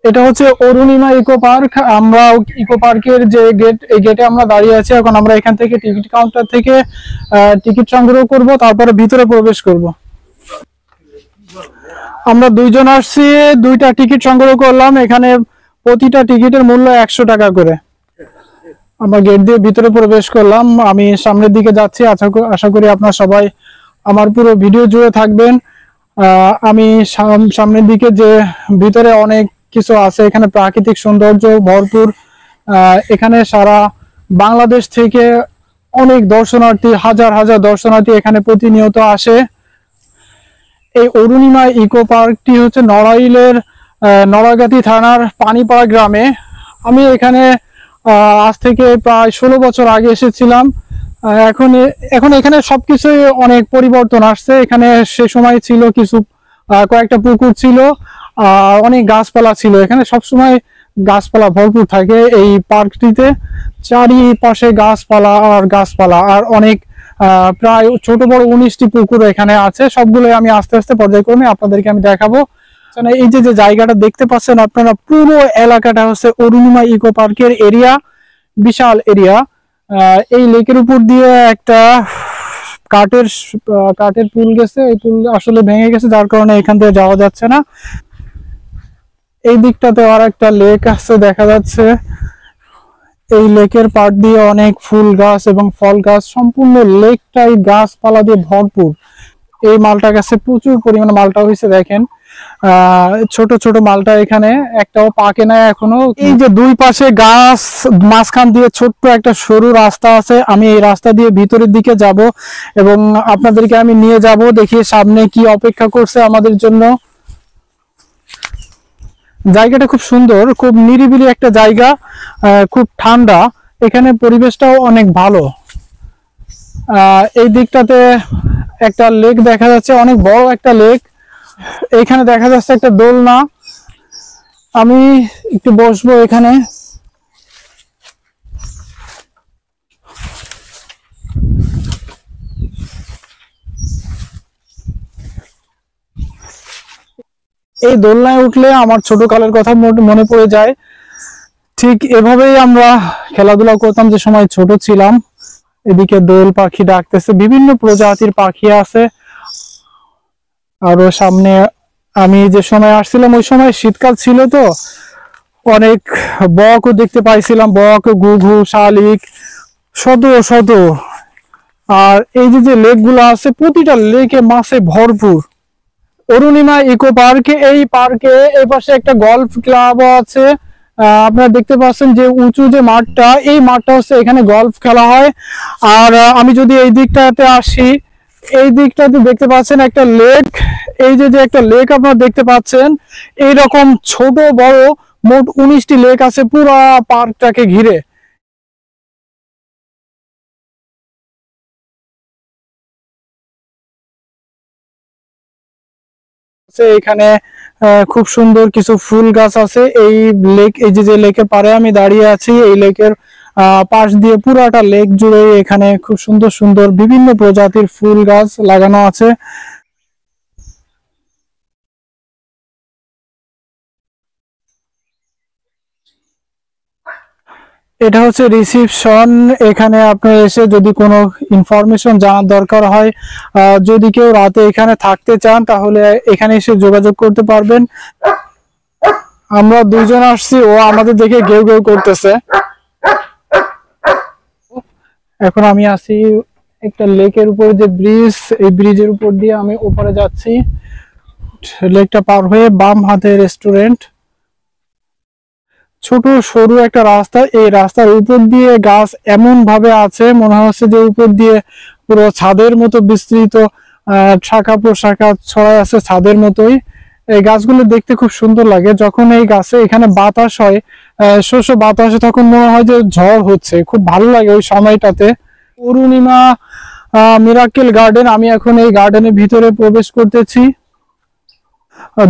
এটা হচ্ছে Arunima eco park. আমরা ইকো পার্কের যে গেট, এই গেটে আমরা দাঁড়িয়ে আছি। এখন আমরা এখান থেকে টিকিট কাউন্টার থেকে টিকিট সংগ্রহ করব, তারপরে ভিতরে প্রবেশ করব। আমরা দুইজন আসছি, দুইটা টিকিট সংগ্রহ করলাম। এখানে প্রতিটা টিকিটের মূল্য 100 টাকা করে। আমরা গেট দিয়ে ভিতরে প্রবেশ করলাম। আমি সামনের দিকে যাচ্ছি। আশা করি আপনারা সবাই আমার পুরো ভিডিও জুড়ে থাকবেন। আমি সামনের দিকে যে ভিতরে অনেক কিছু আছে, এখানে প্রাকৃতিক সৌন্দর্য ভরপুর। এখানে সারা বাংলাদেশ থেকে অনেক দর্শনার্থী, হাজার হাজার দর্শনার্থী এখানে প্রতিনিয়ত আসে। এই অরুণিমা ইকো পার্কটি হচ্ছে নড়াইলের নড়াগাতি থানার পানিপাড়া গ্রামে। আমি এখানে আজ থেকে প্রায় 16 বছর আগে এসেছিলাম। এখন এখন এখানে সবকিছুই অনেক পরিবর্তন আসছে। এখানে সে সময় ছিল কিছু কয়েকটা পুকুর ছিল, অনেক গাছপালা ছিল। এখানে সবসময় গাছপালা ভরপুর থাকে এই পার্কটিতে। চারিপাশে গাছপালা আর গাছপালা, আর অনেক প্রায় ছোট বড় 19টি পুকুর এখানে আছে। সবগুলো আমি আস্তে আস্তে পর্যায়ক্রমে আপনাদেরকে আমি দেখাবো। এই যে যে জায়গাটা দেখতে পাচ্ছেন আপনারা, পুরো এলাকাটা হচ্ছে অরুণিমা ইকো পার্কের এরিয়া, বিশাল এরিয়া। এই লেকের উপর দিয়ে একটা কাঠের পুল গেছে। এই পুল আসলে ভেঙে গেছে, যার কারণে এখান থেকে যাওয়া যাচ্ছে না। এই দিকটাতে আর একটা লেক আছে দেখা যাচ্ছে। এই লেকের পাড় দিয়ে অনেক ফুল গাছ এবং ফল গাছ, সম্পূর্ণ লেকটাই গাছপালা দিয়ে ভরপুর। এই মালটা গাছে প্রচুর পরিমাণে মালটা হয়েছে দেখেন। ছোট ছোট মালটা এখানে একটাও পাকে নাই এখনো। এই যে দুই পাশে গাছ, মাঝখান দিয়ে ছোট্ট একটা সরু রাস্তা আছে। আমি এই রাস্তা দিয়ে ভিতরের দিকে যাব এবং আপনাদেরকে আমি নিয়ে যাব, দেখি সামনে কি অপেক্ষা করছে আমাদের জন্য। জায়গাটা খুব সুন্দর, খুব নিরিবিলি একটা জায়গা, খুব ঠান্ডা। এখানে পরিবেশটাও অনেক ভালো। এই দিকটাতে একটা লেক দেখা যাচ্ছে, অনেক বড় একটা লেক। এখানে দেখা যাচ্ছে একটা দোলনা। আমি একটু বসবো এখানে। এই দোলনায় উঠলে আমার ছোটকালের কথা মনে পড়ে যায়। ঠিক এভাবেই আমরা খেলাধুলা করতাম যে সময় ছোট ছিলাম। এদিকে দোয়েল পাখি ডাকতেছে, বিভিন্ন প্রজাতির পাখি আছে। আরো সামনে আমি যে সময় আসছিলাম ওই সময় শীতকাল ছিল, তো অনেক বকও দেখতে পাইছিলাম। বক, ঘুঘু, শালিক, শত শত। আর এই যে যে লেক গুলো আছে, প্রতিটা লেকে মাছে ভরপুর। অরুণিমা ইকো পার্কে, এই পার্কে এই পাশে একটা গলফ ক্লাবও আছে। আপনারা দেখতে পাচ্ছেন যে উঁচু যে মাঠটা, এই মাঠটা হচ্ছে এখানে গলফ খেলা হয়। আর আমি যদি এই দিকটাতে আসি, এই দিকটাতে দেখতে পাচ্ছেন একটা লেক। এই যে যে একটা লেক আপনারা দেখতে পাচ্ছেন, এইরকম ছোট বড় মোট 19টি লেক আছে পুরো পার্কটাকে ঘিরে। এখানে খুব সুন্দর কিছু ফুল গাছ আছে। এই লেক, এই যে যে লেকের পাড়ে আমি দাঁড়িয়ে আছি, এই লেকের পাশ দিয়ে পুরাটা লেক জুড়ে এখানে খুব সুন্দর সুন্দর বিভিন্ন প্রজাতির ফুল গাছ লাগানো আছে। এটা হচ্ছে রিসিপশন। এখানে আপনি এসে যদি কোনো ইনফরমেশন জানার দরকার হয়, যদি কেউ রাতে এখানে থাকতে চান, তাহলে এখানে এসে যোগাযোগ করতে পারবেন। আমরা দুইজন আসছি, ও আমাদের দেখে গেউ গেউ করতেছে। এখন আমি আছি একটা লেকের উপর যে ব্রিজ, এই ব্রিজের উপর দিয়ে আমি উপরে যাচ্ছি। লেকটা পার হয়ে বাম হাতে রেস্টুরেন্ট। ছোট সরু একটা রাস্তা, এই রাস্তার উপর দিয়ে গাছ এমন ভাবে আছে মনে হচ্ছে যে উপর দিয়ে পুরো ছাদের মতো বিস্তৃত শাখা প্রশাখা ছড়ায় আছে, ছাদের মতোই। এই গাছগুলো দেখতে খুব সুন্দর লাগে। যখন এই গাছে এখানে বাতাস হয়, শস্য বাতাসে, তখন মনে হয় যে ঝড় হচ্ছে, খুব ভালো লাগে ওই সময়টাতে। Arunima miracle garden. আমি এখন এই গার্ডেনের ভিতরে প্রবেশ করতেছি।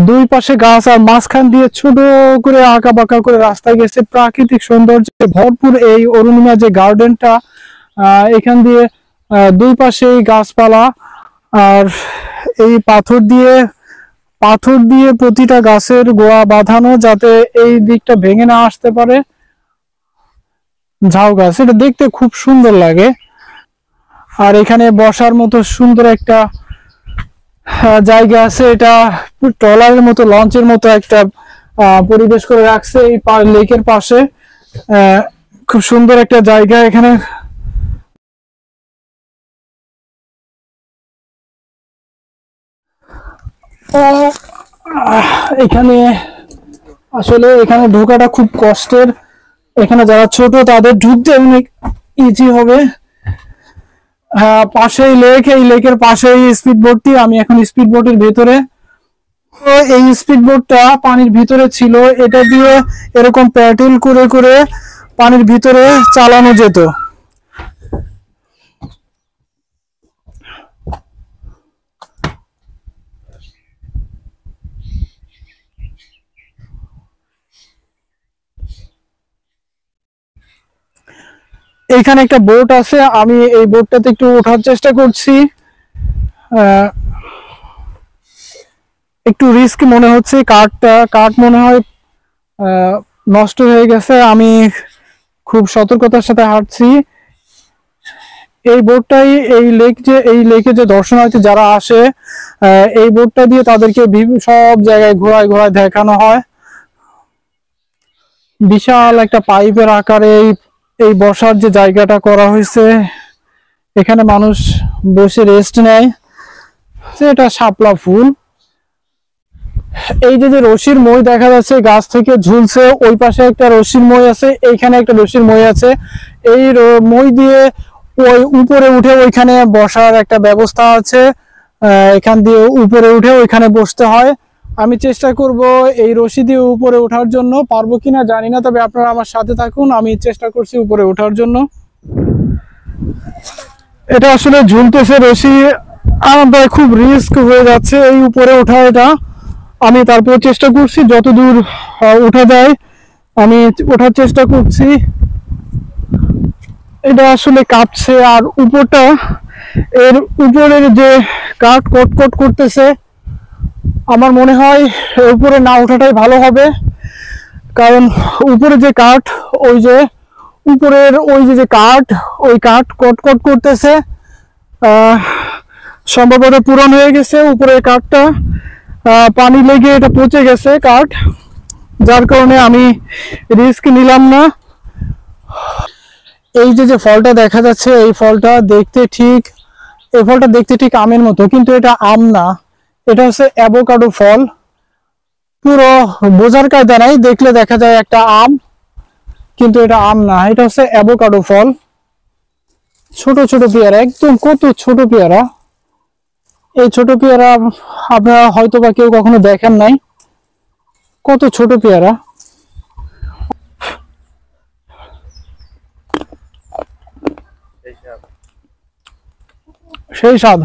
দুই পাশে গাছ, আর মাঝখান দিয়ে ছোট করে আঁকা বাঁকা করে রাস্তা গেছে। প্রাকৃতিক সৌন্দর্যে ভরপুর এই অরুণিমা যে গার্ডেনটা। এখান দিয়ে দুই পাশে গাছপালা, আর এই পাথর দিয়ে পাথর দিয়ে প্রতিটা গাছের গোড়া বাঁধানো, যাতে এই দিকটা ভেঙে না আসতে পারে। ঝাউ গাছ, এটা দেখতে খুব সুন্দর লাগে। আর এখানে বসার মতো সুন্দর একটা জায়গা আছে, এটা ট্রলারের মতো, লঞ্চের মতো একটা পরিবেশ করে রাখছে এই লেকের পাশে। খুব সুন্দর একটা জায়গা এখানে। এখানে আসলে এখানে ঢোকাটা খুব কষ্টের। এখানে যারা ছোট তাদের ঢুকতে অনেক ইজি হবে। পাশেই লেক, এই লেকের পাশেই স্পিড বোটটি। আমি এখন স্পিড বোটের ভেতরে। তো এই স্পিড বোটটা পানির ভিতরে ছিল, এটা দিয়ে এরকম প্যাডেল করে করে পানির ভিতরে চালানো যেত। এখানে একটা বোট আছে, আমি এই বোটটাতে একটু ওঠার চেষ্টা করছি। একটু রিস্ক মনে হচ্ছে, কাঠ মনে হয় নষ্ট হয়ে গেছে। আমি খুব সতর্কতার সাথে হাঁটছি। এই বোটটাই এই লেকে যে দর্শনার্থী যারা আসে, এই বোটটা দিয়ে তাদেরকে সব জায়গায় ঘোরায় ঘোরায় দেখানো হয়। বিশাল একটা পাইপের আকারে এই বসার যে জায়গাটা করা হয়েছে, এখানে মানুষ বসে রেস্ট নেয়। এটা শাপলা ফুল। এই যে রশির মই দেখা যাচ্ছে গাছ থেকে ঝুলছে, ওই পাশে একটা রশির মই আছে, এইখানে একটা রশির মই আছে। এই মই দিয়ে ওই উপরে উঠে ওইখানে বসার একটা ব্যবস্থা আছে। এখান দিয়ে উপরে উঠে ওইখানে বসতে হয়। আমি চেষ্টা করব এই রশি দিয়ে উপরে ওঠার জন্য, পারবো কিনা জানি না, তবে আপনারা আমার সাথে থাকুন, আমি চেষ্টা করছি উপরে ওঠার জন্য। এটা আসলে ঝুলতেছে রশি, আমার খুব রিস্ক হয়ে যাচ্ছে এই উপরে ওঠা। এটা আমি তারপর চেষ্টা করছি যতদূর ওঠা যায়, আমি ওঠার চেষ্টা করছি। এটা আসলে কাঁপছে, আর উপরটা, এর উপরের যে কাঠ কটকট করতেছে। আমার মনে হয় উপরে না ওঠাটাই ভালো হবে, কারণ উপরে যে কাঠ, ওই যে উপরের ওই যে কাঠ, ওই কাঠ কটকট করতেছে। সম্ভবত পুরান হয়ে গেছে উপরের কাঠটা, পানি লেগে এটা পচে গেছে কাঠ, যার কারণে আমি রিস্ক নিলাম না। এই যে ফলটা দেখা যাচ্ছে, এই ফলটা দেখতে ঠিক আমের মতো, কিন্তু এটা আম না, এটা হচ্ছে অ্যাভোকাডো ফল। পুরো বোঝার কায়দা নাই, দেখলে দেখা যায় একটা আম, কিন্তু এটা আম না, এটা হচ্ছে অ্যাভোকাডো ফল। ছোট ছোট পেয়ারা, একদম কত ছোট পেয়ারা। এই ছোট পেয়ারা আপনারা হয়তো বা কেউ কখনো দেখেন নাই, কত ছোট পেয়ারা। সেই স্বাদ।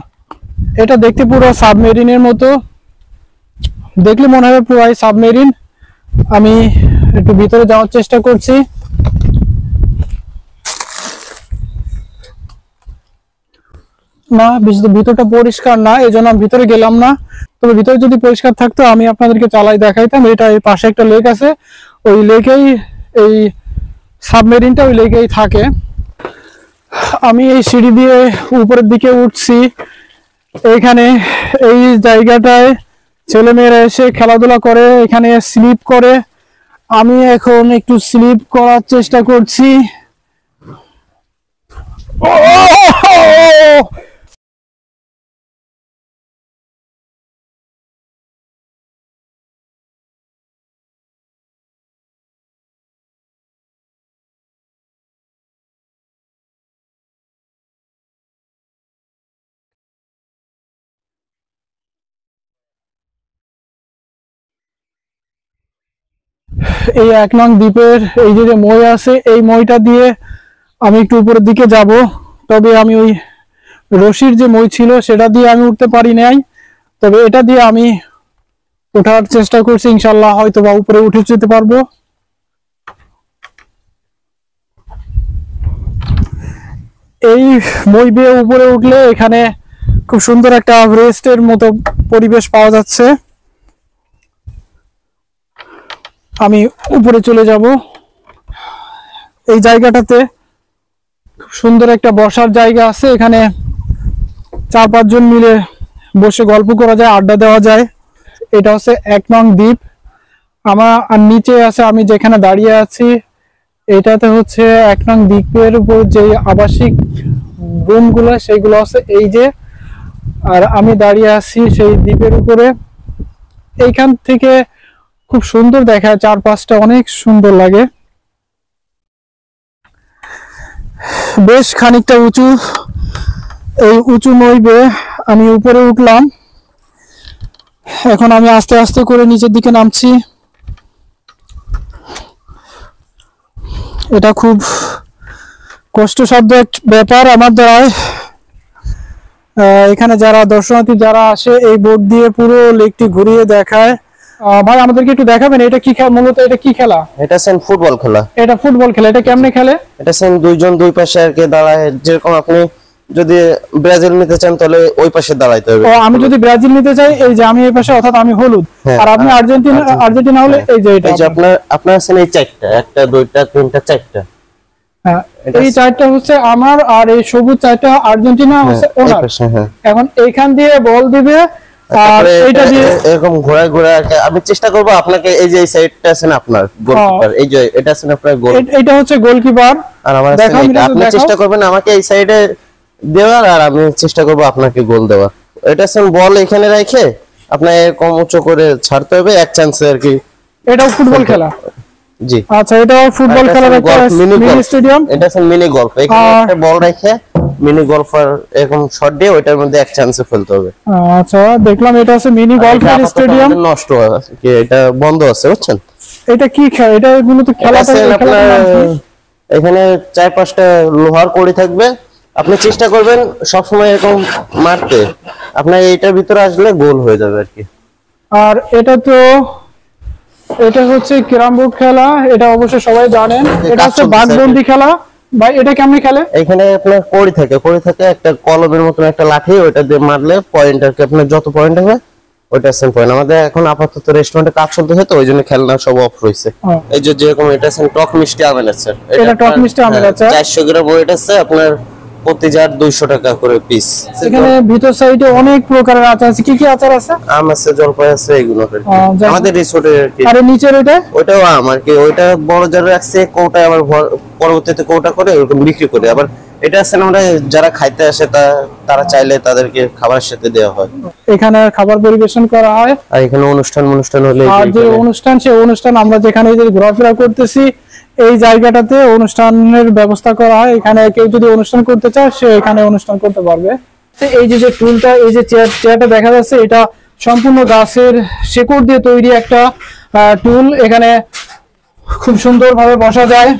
এটা দেখতে পুরো সাবমেরিনের মতো, দেখলে মনে হবে পুরো সাবমেরিন। আমি একটু ভিতরে যাওয়ার চেষ্টা করছি। না, ভিতরটা পরিষ্কার না, এই জন্য আমি ভিতরে গেলাম না। তবে ভিতরে যদি পরিষ্কার থাকতো আমি আপনাদেরকে চালাই দেখাইতাম। এটা এই পাশে একটা লেক আছে, ওই লেকেই এই সাবমেরিনটা ওই লেকেই থাকে। আমি এই সিঁড়ি দিয়ে উপরের দিকে উঠছি। এইখানে এই জায়গাটায় ছেলেমেয়েরা এসে খেলাধুলা করে, এখানে স্লিপ করে। আমি এখন একটু স্লিপ করার চেষ্টা করছি। এই 1 নং দ্বীপের এই যে মই আছে, এই মইটা দিয়ে আমি একটু উপরের দিকে যাব। তবে আমি ওই রশির যে মই ছিল সেটা দিয়ে আমি উঠতে পারি নাই, তবে এটা দিয়ে আমি ওঠার চেষ্টা করছি। ইনশাল্লাহ হয়তো বা উপরে উঠে যেতে পারবো। এই মই বেয়ে উপরে উঠলে এখানে খুব সুন্দর একটা রেস্টের মতো পরিবেশ পাওয়া যাচ্ছে। আমি উপরে চলে যাব। এই জায়গাটাতে খুব সুন্দর একটা বসার জায়গা আছে, এখানে 4-5 জন মিলে বসে গল্প করা যায়, আড্ডা দেওয়া যায়। এটা হচ্ছে 1 নং দ্বীপ। আমার আর নিচে আছে আমি যেখানে দাঁড়িয়ে আছি, এটাতে হচ্ছে 1 নং দ্বীপের উপর যে আবাসিক রুমগুলো সেইগুলো আছে এই যে, আর আমি দাঁড়িয়ে আছি সেই দ্বীপের উপরে। এইখান থেকে খুব সুন্দর দেখায়, চারপাশটা অনেক সুন্দর লাগে। বেশ খানিকটা উঁচু, এই উঁচু নইবে আমি উপরে উঠলাম। এখন আমি আস্তে আস্তে করে নিচের দিকে নামছি। এটা খুব কষ্টসাধ্য একটা ব্যাপার আমার দ্বারায়। এখানে যারা দর্শনার্থী যারা আসে এই বোট দিয়ে পুরো লেকটি ঘুরিয়ে দেখায়। ভাই আমাদেরকে একটু দেখাবেন এটা কি মূলত এটা কি খেলা? এটা সেন ফুটবল খেলা। এটা ফুটবল খেলা, এটা কেমনে খেলে? এটা সেন দুইজন দুই পাশে আর কি দাঁড়ায়, যেরকম আপনি যদি ব্রাজিল নিতে চান তাহলে ওই পাশে দাঁড়াইতে হবে। ও আমি যদি ব্রাজিল নিতে চাই এই যে আমি এই পাশে, অর্থাৎ আমি হলুদ, আর আপনি আর্জেন্টিনা হলে এই যে এটা। এই যে আপনার আছেন এই চারটা, একটা দুইটা তিনটা চারটা। হ্যাঁ এই চারটা হচ্ছে আমার, আর এই সবুজ চারটা আর্জেন্টিনা হচ্ছে ওনার। এখন এইখান দিয়ে বল দিবে আর এইটা দিয়ে এরকম ঘোরায় ঘোরায় আমি চেষ্টা করব আপনাকে। এই যে এই সাইডটা আছেন আপনার গোলকিপার, এই যে এটা আছেন আপনার গোল, এটা হচ্ছে গোলকিপার। আর আমার আপনি চেষ্টা করবেন আমাকে এই সাইডে দেওয়ার, আর আমি চেষ্টা করব আপনাকে গোল দেওয়ার। এটা আছেন বল এখানে রেখে আপনার কম উঁচু করে ছাড়তে হবে এক চান্সে আর কি। এটাও ফুটবল খেলা? জি আচ্ছা, এটাও ফুটবল খেলার একটা মিনি স্টেডিয়াম। এটা আছে মিনি গলফ, এখানে একটা বল রেখে মিনি গলফার এরকম শট দিয়ে ওইটার মধ্যে এক চান্সে ফেলতে হবে। আচ্ছা দেখলাম এটা আছে মিনি গলফের স্টেডিয়াম। নষ্ট আছে কি, এটা বন্ধ আছে বুঝছেন। এটা কি খেলা? এটা মূলত খেলাটা এখানে 4-5টা লোহার কড়ি থাকবে, আপনি চেষ্টা করবেন সব সময় এরকম মারতে, আপনার এইটার ভিতরে আসলে গোল হয়ে যাবে আর কি। আর এটা হচ্ছে ক্যারাম বোর্ড খেলা, এটা অবশ্য সবাই জানেন। এটা হচ্ছে বাঘবন্দি খেলা। ভাই এটা কেমনে খেলে? এখানে আপনার কড়ি থাকে একটা কলমের মতন একটা লাঠি, ওটা দিয়ে মারলে পয়েন্ট আর কি, আপনার যত পয়েন্ট হবে ওইটা সেম পয়েন্ট। আমাদের এখন আপাতত রেস্টুরেন্টে কাজ চলতেছে তো ওইজন্য খেলনা সব অফ রয়েছে। এই যে যেরকম এটা আছে টক মিষ্টি আমের আছে, এটা টক মিষ্টি আমের আছে 400 গ্রাম ওয়েট আছে আপনার প্রতি জার 200 টাকা করে পিস। এখানে ভিতর সাইডে অনেক প্রকারের আচার আছে। কি কি আচার আছে? আম আছে, জলপাই আছে, এগুলো আমাদের রিসোর্টে আর কি। আর নিচের ওইটাও আম আর কি, ওইটা বড় জারে রাখছে কোটা, আবার পরবর্তীতে কোটা করে ওরকম বিক্রি করে। আবার এটা আছে আমরা যারা খাইতে আসে তারা চাইলে তাদেরকে খাবারের সাথে দেওয়া হয়। এখানে খাবার পরিবেশন করা হয়, আর এখানে অনুষ্ঠান হলে আর যে সেই অনুষ্ঠান আমরা যেখানে ঘোরাফেরা করতেছি এই জায়গাটাতে অনুষ্ঠানের ব্যবস্থা করা হয়। এখানে কেউ যদি অনুষ্ঠান করতে চায় সে এখানে অনুষ্ঠান করতে পারবে। এই যে টুলটা, এই যে চেয়ারটা দেখা যাচ্ছে, এটা সম্পূর্ণ গাছের শেকড় দিয়ে তৈরি একটা টুল। এখানে খুব সুন্দরভাবে বসা যায়।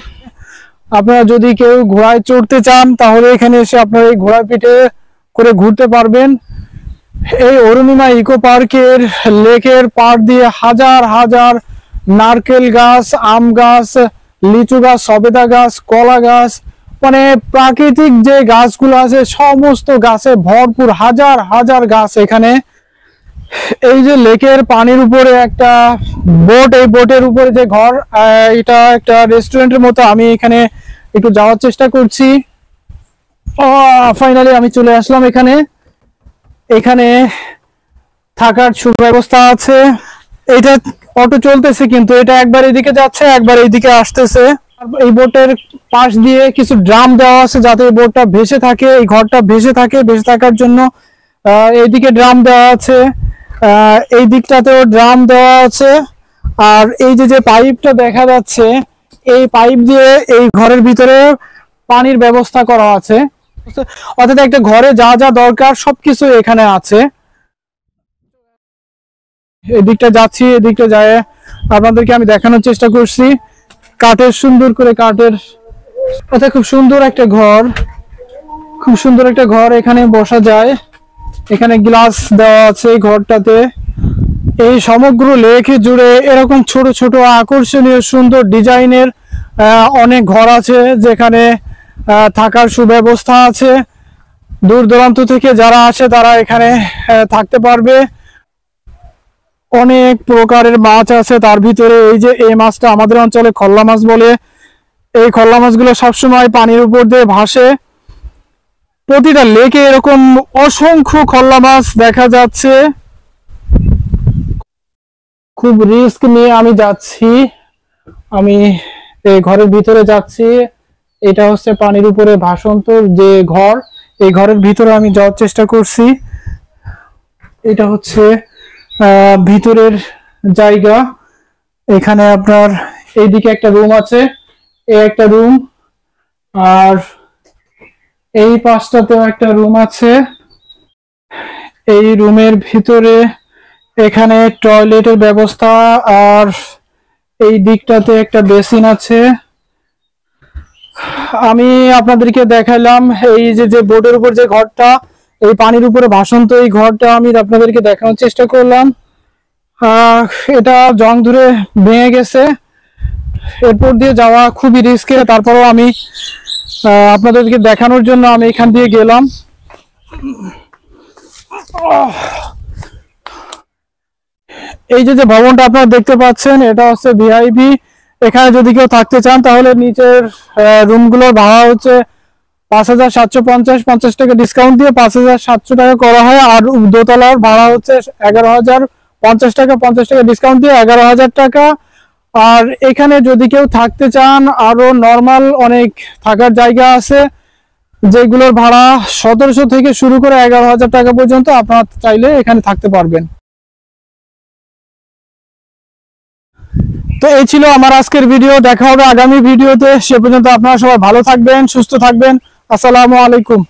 আপনারা যদি কেউ ঘোড়ায় চড়তে চান তাহলে এখানে এসে আপনারা এই ঘোড়া পিঠে করে ঘুরতে পারবেন। এই অরুণিমা ইকো পার্কের লেকের পাড় দিয়ে হাজার হাজার নারকেল গাছ, আম গাছ, লিচু গাছ, সবেদা গাছ, কলা গাছ, মানে প্রাকৃতিক যে গাছগুলো আছে সমস্ত গাছে ভরপুর, হাজার হাজার গাছ এখানে। এই যে লেকের পানির উপরে একটা বোট, এই বোটের উপরে যে ঘর, এটা একটা রেস্টুরেন্টের মতো। আমি এখানে একটু যাওয়ার চেষ্টা করছি। ফাইনালি আমি চলে আসলাম এখানে। এখানে থাকার সুব্যবস্থা আছে। এটা অটো চলতেছে কিন্তু এটা একবার এদিকে যাচ্ছে একবার এইদিকে আসতেছে। এই বোটের পাশ দিয়ে কিছু ড্রাম দেওয়া আছে যাতে এই বোটটা ভেসে থাকে, এই ঘরটা ভেসে থাকে। ভেসে থাকার জন্য এইদিকে ড্রাম দেওয়া আছে, এই দিকটাতেও ড্রাম দেওয়া আছে। আর এই যে পাইপটা দেখা যাচ্ছে, এই পাইপ দিয়ে এই ঘরের ভিতরে পানির ব্যবস্থা করা আছে। অর্থাৎ একটা ঘরে যা যা দরকার সবকিছু এখানে আছে। এদিকটা যাচ্ছি, এদিকটা যায় আপনাদেরকে আমি দেখানোর চেষ্টা করছি। কাঠের সুন্দর করে কাঠের, অর্থাৎ খুব সুন্দর একটা ঘর, খুব সুন্দর একটা ঘর। এখানে বসা যায়, এখানে গ্লাস দেওয়া আছে এই ঘরটাতে। এই সমগ্র লেক জুড়ে এরকম ছোট ছোট আকর্ষণীয় সুন্দর ডিজাইনের অনেক ঘর আছে যেখানে থাকার সুব্যবস্থা আছে। দূর দূরান্ত থেকে যারা আসে তারা এখানে থাকতে পারবে। অনেক প্রকারের মাছ আছে, তার ভিতরে এই যে এই মাছটা আমাদের অঞ্চলে খল্লা মাছ বলে। এই খল্লা মাছগুলো সবসময় পানির উপর দিয়ে ভাসে। প্রতিটা লেকে এরকম অসংখ্য খল্লা মাছ দেখা যাচ্ছে। খুব রিস্ক নিয়ে আমি যাচ্ছি, আমি এই ঘরের ভিতরে যাচ্ছি। এটা হচ্ছে পানির উপরে ভাসন্ত যে ঘর, এই ঘরের ভিতরে আমি যাওয়ার চেষ্টা করছি। এটা হচ্ছে ভিতরের জায়গা। এখানে আপনার এইদিকে একটা রুম আছে, এই একটা রুম, আর এই পাশটাতেও একটা রুম আছে। এই রুমের ভিতরে এখানে টয়লেটের ব্যবস্থা, আর এই দিকটাতে একটা বেসিন আছে। আমি আপনাদেরকে দেখালাম এই যে বোর্ডের উপর যে ঘরটা, এই পানির উপরে ভাসন্ত এই ঘরটা আমি আপনাদেরকে দেখানোর চেষ্টা করলাম। এটা জং ধরে ভেঙে গেছে, এরপর দিয়ে যাওয়া খুবই রিস্কে। তারপরও আমি আপনাদেরকে দেখানোর জন্য আমি এখান দিয়ে গেলাম। এই যে ভবনটা আপনারা দেখতে পাচ্ছেন, এটা হচ্ছে ভিআইপি। এখানে যদি কেউ থাকতে চান তাহলে নিচের রুমগুলোর ভাড়া হচ্ছে 5,750, 50 টাকা ডিসকাউন্ট দিয়ে 5,700 টাকা করা হয়। আর দোতলার ভাড়া হচ্ছে 11,050 টাকা, 50 টাকা ডিসকাউন্ট দিয়ে 11,000 টাকা। আর এখানে যদি কেউ থাকতে চান, আরো নর্মাল অনেক থাকার জায়গা আছে যেগুলোর ভাড়া 1,700 থেকে শুরু করে 11,000 টাকা পর্যন্ত। আপনারা চাইলে এখানে থাকতে পারবেন। তো এই ছিল আমার আজকের ভিডিও। দেখা হবে আগামী ভিডিওতে। সে পর্যন্ত আপনারা সবাই ভালো থাকবেন, সুস্থ থাকবেন। আসসালামু আলাইকুম।